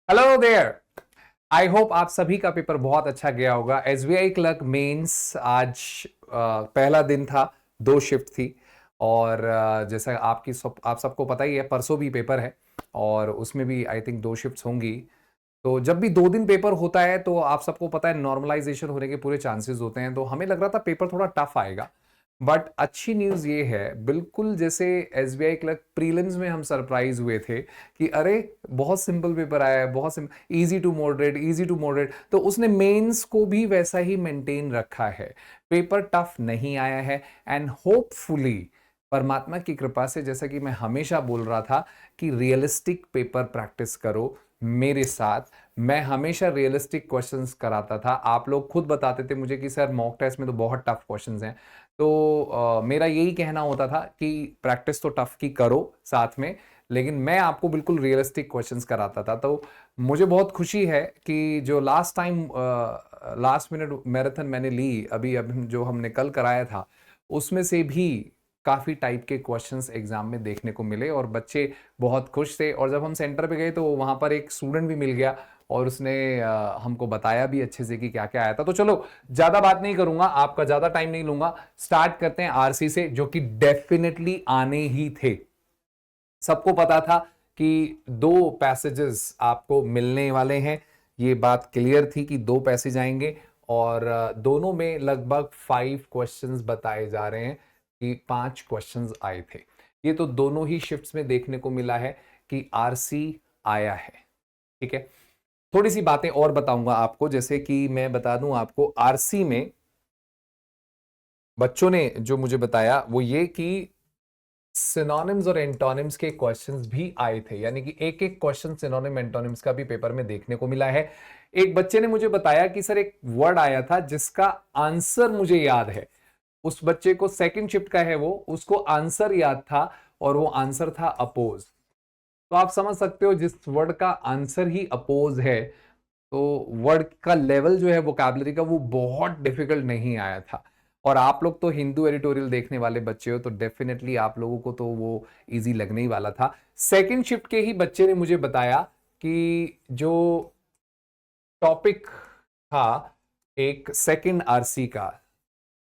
Hello there. I hope आप सभी का पेपर बहुत अच्छा गया होगा। एसबीआई क्लर्क मेंस आज पहला दिन था। दो शिफ्ट थी और जैसा आप सबको पता ही है, परसों भी पेपर है और उसमें भी आई थिंक दो शिफ्ट्स होंगी। तो जब भी 2 दिन पेपर होता है तो आप सबको पता है नॉर्मलाइजेशन होने के पूरे चांसेस होते हैं। तो हमें लग रहा था पेपर थोड़ा टफ आएगा, बट अच्छी न्यूज ये है, बिल्कुल जैसे एसबीआई क्लर्क प्रीलिम्स में हम सरप्राइज हुए थे कि अरे बहुत सिंपल पेपर आया है, बहुत simple, easy to moderate, easy to moderate, तो उसने मेंस को भी वैसा ही मेंटेन रखा है। पेपर टफ नहीं आया है एंड होपफुली परमात्मा की कृपा से, जैसा कि मैं हमेशा बोल रहा था कि रियलिस्टिक पेपर प्रैक्टिस करो मेरे साथ। मैं हमेशा रियलिस्टिक क्वेश्चंस कराता था। आप लोग खुद बताते थे मुझे कि सर मॉक टेस्ट में तो बहुत टफ क्वेश्चंस हैं। तो मेरा यही कहना होता था कि प्रैक्टिस तो टफ की करो साथ में, लेकिन मैं आपको बिल्कुल रियलिस्टिक क्वेश्चंस कराता था। तो मुझे बहुत खुशी है कि जो last time last minute marathon मैंने ली, अभी जो हमने कल कराया था, उसमें से भी काफ़ी टाइप के क्वेश्चंस एग्जाम में देखने को मिले और बच्चे बहुत खुश थे। और जब हम सेंटर पे गए तो वहाँ पर एक स्टूडेंट भी मिल गया और उसने हमको बताया भी अच्छे से कि क्या क्या आया था। तो चलो, ज़्यादा बात नहीं करूंगा, आपका ज़्यादा टाइम नहीं लूंगा। स्टार्ट करते हैं आरसी से, जो कि डेफिनेटली आने ही थे। सबको पता था कि दो पैसेजेस आपको मिलने वाले हैं। ये बात क्लियर थी कि दो पैसेज आएंगे और दोनों में लगभग 5 क्वेश्चंस बताए जा रहे हैं कि 5 क्वेश्चंस आए थे। ये तो दोनों ही शिफ्ट्स में देखने को मिला है कि आरसी आया है। ठीक है, थोड़ी सी बातें और बताऊंगा आपको। जैसे कि मैं बता दूं आपको, आरसी में बच्चों ने जो मुझे बताया वो ये कि सिनोनिम्स और एंटोनिम्स के क्वेश्चंस भी आए थे, यानी कि एक एक क्वेश्चन सिनोनिम एंटोनिम्स का भी पेपर में देखने को मिला है। एक बच्चे ने मुझे बताया कि सर एक वर्ड आया था जिसका आंसर मुझे याद है। उस बच्चे को सेकंड शिफ्ट का है, वो उसको आंसर याद था और वो आंसर था अपोज। तो आप समझ सकते हो, जिस वर्ड का आंसर ही अपोज है तो वर्ड का लेवल जो है वोकैबुलरी का, वो बहुत डिफिकल्ट नहीं आया था। और आप लोग तो हिंदू एडिटोरियल देखने वाले बच्चे हो, तो डेफिनेटली आप लोगों को तो वो इजी लगने ही वाला था। सेकंड शिफ्ट के ही बच्चे ने मुझे बताया कि जो टॉपिक था एक सेकंड आरसी का,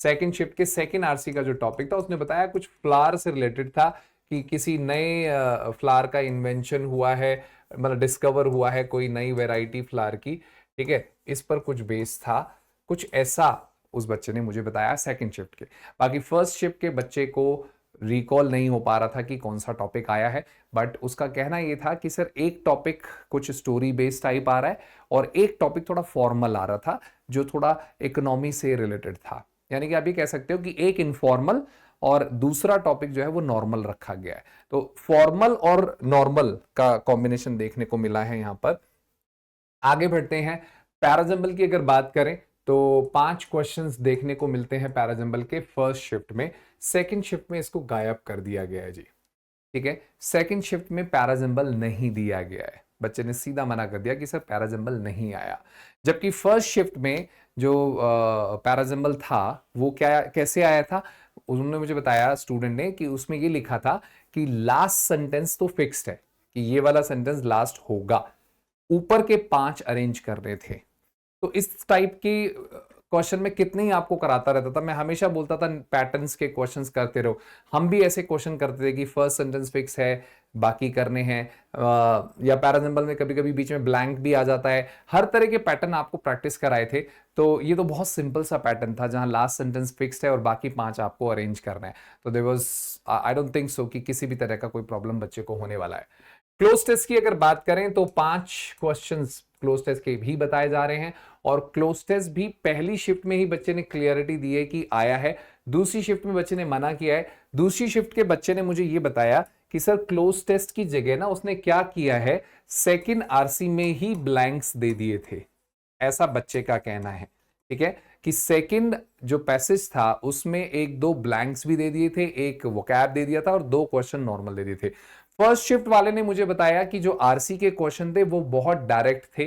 सेकंड शिफ्ट के सेकंड आरसी का जो टॉपिक था, उसने बताया कुछ फ्लावर से रिलेटेड था कि किसी नए फ्लावर का इन्वेंशन हुआ है, मतलब डिस्कवर हुआ है कोई नई वैरायटी फ्लावर की। ठीक है, इस पर कुछ बेस था, कुछ ऐसा उस बच्चे ने मुझे बताया सेकंड शिफ्ट के। बाकी फर्स्ट शिफ्ट के बच्चे को रिकॉल नहीं हो पा रहा था कि कौन सा टॉपिक आया है, बट उसका कहना यह था कि सर एक टॉपिक कुछ स्टोरी बेस्ड टाइप आ रहा है और एक टॉपिक थोड़ा फॉर्मल आ रहा था जो थोड़ा इकोनॉमी से रिलेटेड था। यानी कि आप ये कह सकते हो कि एक इनफॉर्मल और दूसरा टॉपिक जो है वो नॉर्मल रखा गया है। तो फॉर्मल और नॉर्मल का कॉम्बिनेशन देखने को मिला है यहां पर। आगे बढ़ते हैं। पैराजंबल की अगर बात करें तो 5 क्वेश्चंस देखने को मिलते हैं पैराजंबल के फर्स्ट शिफ्ट में। सेकंड शिफ्ट में इसको गायब कर दिया गया है जी। ठीक है, सेकंड शिफ्ट में पैराजंबल नहीं दिया गया है, बच्चे ने सीधा मना कर दिया कि सर पैराजंबल नहीं आया। जबकि फर्स्ट शिफ्ट में जो पैराजंबल था वो क्या कैसे आया था, उन्होंने मुझे बताया स्टूडेंट ने कि उसमें ये लिखा था कि लास्ट सेंटेंस तो फिक्स्ड है कि ये वाला सेंटेंस लास्ट होगा, ऊपर के 5 अरेंज करने थे। तो इस टाइप की क्वेश्चन में कितने ही आपको कराता रहता था। मैं हमेशा बोलता था पैटर्न्स के क्वेश्चंस करते रहो। हम भी ऐसे क्वेश्चन करते थे कि फर्स्ट सेंटेंस फिक्स है, बाकी करने हैं, या पैराजंबल में कभी कभी बीच में ब्लैंक भी आ जाता है। हर तरह के पैटर्न आपको प्रैक्टिस कराए थे। तो ये तो बहुत सिंपल सा पैटर्न था जहां लास्ट सेंटेंस फिक्स्ड है और बाकी 5 आपको अरेंज करना है। तो there was, I don't think so कि किसी भी तरह का कोई प्रॉब्लम बच्चे को होने वाला है। क्लोज टेस्ट की अगर बात करें तो 5 क्वेश्चंस क्लोज टेस्ट के भी बताए जा रहे हैं और क्लोज टेस्ट भी पहली शिफ्ट में ही बच्चे ने क्लियरिटी दी है कि आया है। दूसरी शिफ्ट में बच्चे ने मना किया है। दूसरी शिफ्ट के बच्चे ने मुझे यह बताया कि सर क्लोज टेस्ट की जगह ना उसने क्या किया है, सेकंड आरसी में ही ब्लैंक्स दे दिए थे, ऐसा बच्चे का कहना है। ठीक है, कि सेकंड जो पैसेज था उसमें एक दो ब्लैंक्स भी दे दिए थे, एक वोकैब दे दिया था और 2 क्वेश्चन नॉर्मल दे दिए थे। फर्स्ट शिफ्ट वाले ने मुझे बताया कि जो आरसी के क्वेश्चन थे वो बहुत डायरेक्ट थे।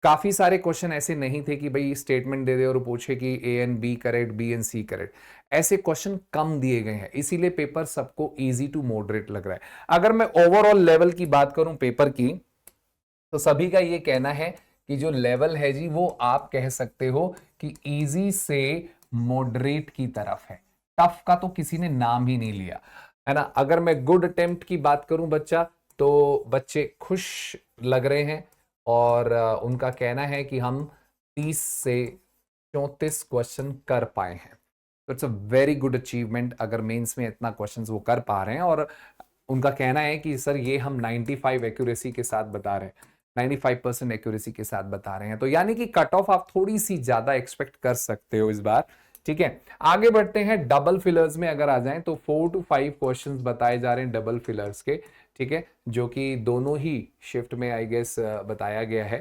काफी सारे क्वेश्चन ऐसे नहीं थे कि भाई स्टेटमेंट दे दे और पूछे कि A and B correct, B and C correct. ऐसे क्वेश्चन कम दिए गए हैं, इसीलिए पेपर सबको इजी टू मॉडरेट लग रहा है। अगर मैं ओवरऑल लेवल की बात करूं पेपर की, तो सभी का ये कहना है कि जो लेवल है जी वो आप कह सकते हो कि इजी से मॉडरेट की तरफ है। टफ का तो किसी ने नाम ही नहीं लिया, है ना। अगर मैं गुड अटेम्प्ट की बात करूं बच्चा, तो बच्चे खुश लग रहे हैं और उनका कहना है कि हम 30 से 34 क्वेश्चन कर पाए हैं। तो it's a very good achievement अगर मेंस में इतना क्वेश्चंस वो कर पा रहे हैं। और उनका कहना है कि सर ये हम 95 एक्यूरेसी के साथ बता रहे हैं, 95% एक्यूरेसी के साथ बता रहे हैं। तो यानी कि कट ऑफ आप थोड़ी सी ज्यादा एक्सपेक्ट कर सकते हो इस बार। ठीक है, आगे बढ़ते हैं। डबल फिलर्स में अगर आ जाएं तो 4 to 5 क्वेश्चंस बताए जा रहे हैं डबल फिलर्स के। ठीक है, जो कि दोनों ही शिफ्ट में आई गेस बताया गया है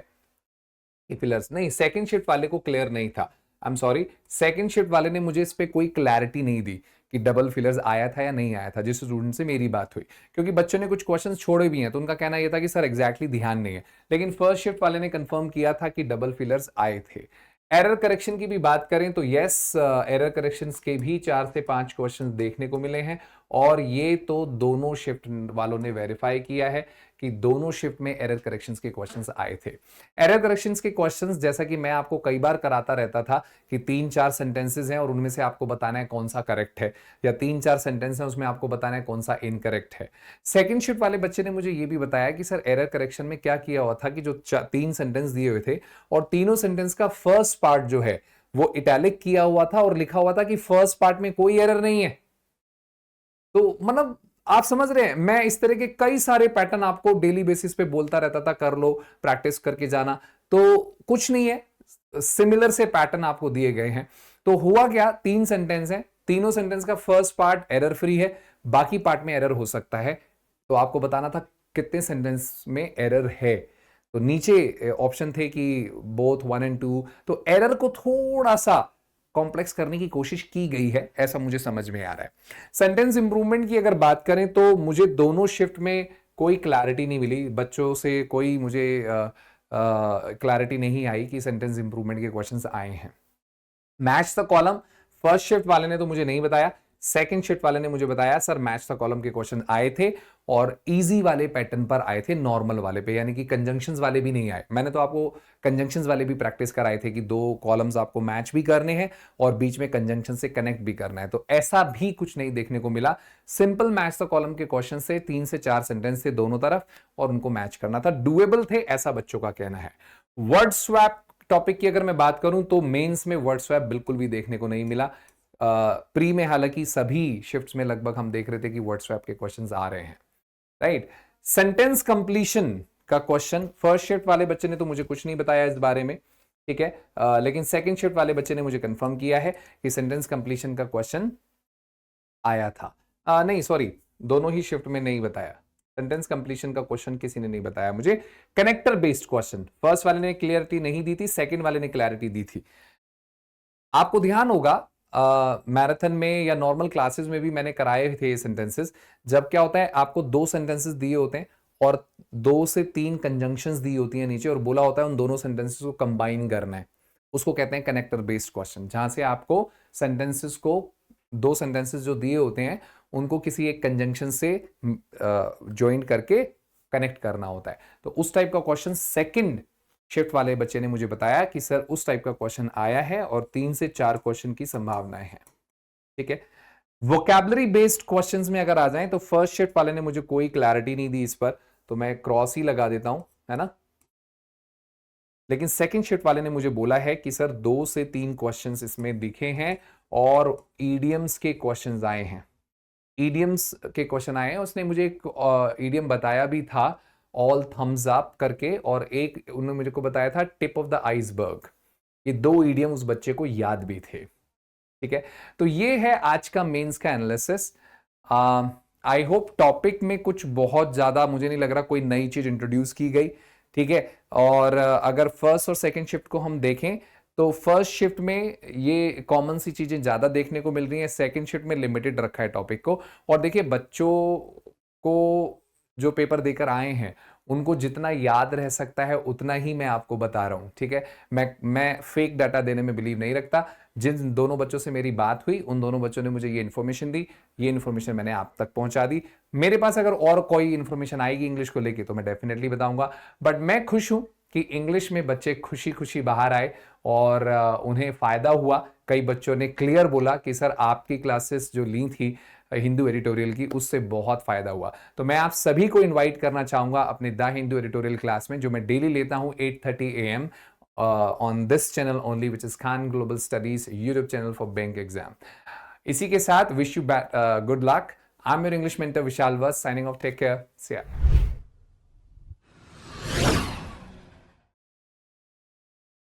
कि फिलर्स नहीं, सेकंड शिफ्ट वाले को क्लियर नहीं था। I am sorry, second shift वाले ने मुझे इस पे कोई क्लैरिटी नहीं दी कि डबल फिलर्स आया था या नहीं आया था, जिस स्टूडेंट से मेरी बात हुई। क्योंकि बच्चों ने कुछ क्वेश्चंस छोड़े भी हैं, तो उनका कहना यह था कि सर एग्जैक्टली ध्यान नहीं है। लेकिन फर्स्ट शिफ्ट वाले ने कंफर्म किया था कि डबल फिलर्स आए थे। एरर करेक्शन की भी बात करें तो यस, एरर करेक्शंस के भी 4 से 5 क्वेश्चंस देखने को मिले हैं। और ये तो दोनों शिफ्ट वालों ने वेरीफाई किया है कि दोनों शिफ्ट में एरर करेक्शंस के क्वेश्चंस आए थे। एरर करेक्शंस के क्वेश्चंस जैसा कि मैं आपको कई बार कराता रहता था कि 3-4 सेंटेंसेस हैं और उनमें से आपको बताना है कौन सा करेक्ट है, या 3-4 सेंटेंस हैं उसमें आपको बताना है कौन सा इनकरेक्ट है। सेकंड शिफ्ट वाले बच्चे ने मुझे ये भी बताया कि सर एरर करेक्शन में क्या किया हुआ था कि जो 3 सेंटेंस दिए हुए थे और तीनों सेंटेंस का फर्स्ट पार्ट जो है वो इटैलिक किया हुआ था और लिखा हुआ था कि फर्स्ट पार्ट में कोई एरर नहीं है। तो मतलब आप समझ रहे हैं, मैं इस तरह के कई सारे पैटर्न आपको डेली बेसिस पे बोलता रहता था, कर लो, प्रैक्टिस करके जाना। तो कुछ नहीं है, सिमिलर से पैटर्न आपको दिए गए हैं। तो हुआ क्या, 3 सेंटेंस हैं, तीनों सेंटेंस का फर्स्ट पार्ट एरर फ्री है, बाकी पार्ट में एरर हो सकता है। तो आपको बताना था कितने सेंटेंस में एरर है। तो नीचे ऑप्शन थे कि बोथ 1 and 2। तो एरर को थोड़ा सा कॉम्प्लेक्स करने की कोशिश की गई है, ऐसा मुझे समझ में आ रहा है। सेंटेंस इंप्रूवमेंट की अगर बात करें तो मुझे दोनों शिफ्ट में कोई क्लैरिटी नहीं मिली, बच्चों से कोई मुझे क्लैरिटी नहीं आई कि सेंटेंस इंप्रूवमेंट के क्वेश्चंस आए हैं। Match the column, first shift वाले ने तो मुझे नहीं बताया, सेकंड शिफ्ट वाले ने मुझे बताया सर मैच द कॉलम के क्वेश्चन आए थे और इजी वाले पैटर्न पर आए थे, नॉर्मल वाले पे, यानी कि कंजंक्शंस वाले भी नहीं आए। मैंने तो आपको कंजंक्शंस वाले भी प्रैक्टिस कराए थे कि 2 कॉलम्स आपको मैच भी करने हैं और बीच में कंजंक्शन से कनेक्ट भी करना है। तो ऐसा भी कुछ नहीं देखने को मिला। सिंपल मैच द कॉलम के क्वेश्चन से 3 से 4 सेंटेंस थे दोनों तरफ और उनको मैच करना था, डुएबल थे, ऐसा बच्चों का कहना है। वर्ड स्वैप टॉपिक की अगर मैं बात करूं तो मेंस में वर्ड स्वैप बिल्कुल भी देखने को नहीं मिला। प्री में हालांकि सभी शिफ्ट्स में लगभग हम देख रहे थे कि वर्ड स्वैप के क्वेश्चंस आ रहे हैं, राइट। सेंटेंस कंप्लीशन का क्वेश्चन, फर्स्ट शिफ्ट वाले बच्चे ने तो मुझे कुछ नहीं बताया इस बारे में, ठीक है। लेकिन सेकंड शिफ्ट वाले बच्चे ने मुझे कंफर्म किया है कि सेंटेंस कंप्लीशन का क्वेश्चन आया था। नहीं सॉरी, दोनों ही शिफ्ट में नहीं बताया, सेंटेंस कंप्लीशन का क्वेश्चन किसी ने नहीं बताया मुझे। कनेक्टर बेस्ड क्वेश्चन फर्स्ट वाले ने क्लियरिटी नहीं दी थी, सेकंड वाले ने क्लैरिटी दी थी। आपको ध्यान होगा मैराथन में या नॉर्मल क्लासेस में भी मैंने कराए थे ये सेंटेंसेस। जब क्या होता है, आपको 2 सेंटेंसेस दिए होते हैं और 2 से 3 कंजंक्शंस दी होती हैं नीचे और बोला होता है उन दोनों सेंटेंसेस को कंबाइन करना है, उसको कहते हैं कनेक्टर बेस्ड क्वेश्चन। जहां से आपको सेंटेंसेस को, 2 सेंटेंसेस जो दिए होते हैं उनको किसी एक कंजंक्शन से ज्वाइन करके कनेक्ट करना होता है। तो उस टाइप का क्वेश्चन सेकंड शिफ्ट वाले बच्चे ने मुझे बताया कि सर उस टाइप का क्वेश्चन आया है और 3 से 4 क्वेश्चन की संभावनाएं हैं, ठीक है। वोकैबुलरी बेस्ड क्वेश्चंस में अगर आ जाएं तो फर्स्ट शिफ्ट वाले ने मुझे कोई क्लैरिटी नहीं दी इस पर, तो मैं क्रॉस ही लगा देता हूं, है ना। लेकिन सेकंड शिफ्ट वाले ने मुझे बोला है कि सर 2 से 3 क्वेश्चंस इसमें दिखे हैं और ईडियम्स के क्वेश्चंस आए हैं, ईडियम्स के क्वेश्चन आए हैं। उसने मुझे एक ईडियम बताया भी था, ऑल थम्स अप करके, और एक उन्होंने मुझे को बताया था टिप ऑफ द आइसबर्ग। ये 2 ईडियम उस बच्चे को याद भी थे, ठीक है। तो ये है आज का मेंस का एनालिसिस। आई होप टॉपिक में कुछ बहुत ज्यादा मुझे नहीं लग रहा कोई नई चीज इंट्रोड्यूस की गई, ठीक है। और अगर फर्स्ट और सेकंड शिफ्ट को हम देखें तो फर्स्ट शिफ्ट में ये कॉमन सी चीजें ज्यादा देखने को मिल रही हैं, सेकंड शिफ्ट में लिमिटेड रखा है टॉपिक को। और देखिए बच्चों को जो पेपर देकर आए हैं उनको जितना याद रह सकता है उतना ही मैं आपको बता रहा हूं, ठीक है। मैं फेक डाटा देने में बिलीव नहीं रखता। जिन दोनों बच्चों से मेरी बात हुई उन दोनों बच्चों ने मुझे ये इन्फॉर्मेशन दी, ये इन्फॉर्मेशन मैंने आप तक पहुंचा दी। मेरे पास अगर और कोई इन्फॉर्मेशन आएगी इंग्लिश को लेके तो मैं डेफिनेटली बताऊंगा। बट मैं खुश हूं कि इंग्लिश में बच्चे खुशी खुशी बाहर आए और उन्हें फायदा हुआ। कई बच्चों ने क्लियर बोला कि सर आपकी क्लासेस जो ली थी हिंदू एडिटोरियल की, उससे बहुत फायदा हुआ। तो मैं आप सभी को इनवाइट करना चाहूंगा अपने द हिंदू एडिटोरियल क्लास में, जो मैं डेली लेता हूं 8:30 AM on this channel only, which is Khan global studies YouTube channel for bank exam. इसी के साथ wish you good luck. I am your English mentor Vishal वस, signing off, take care, see you.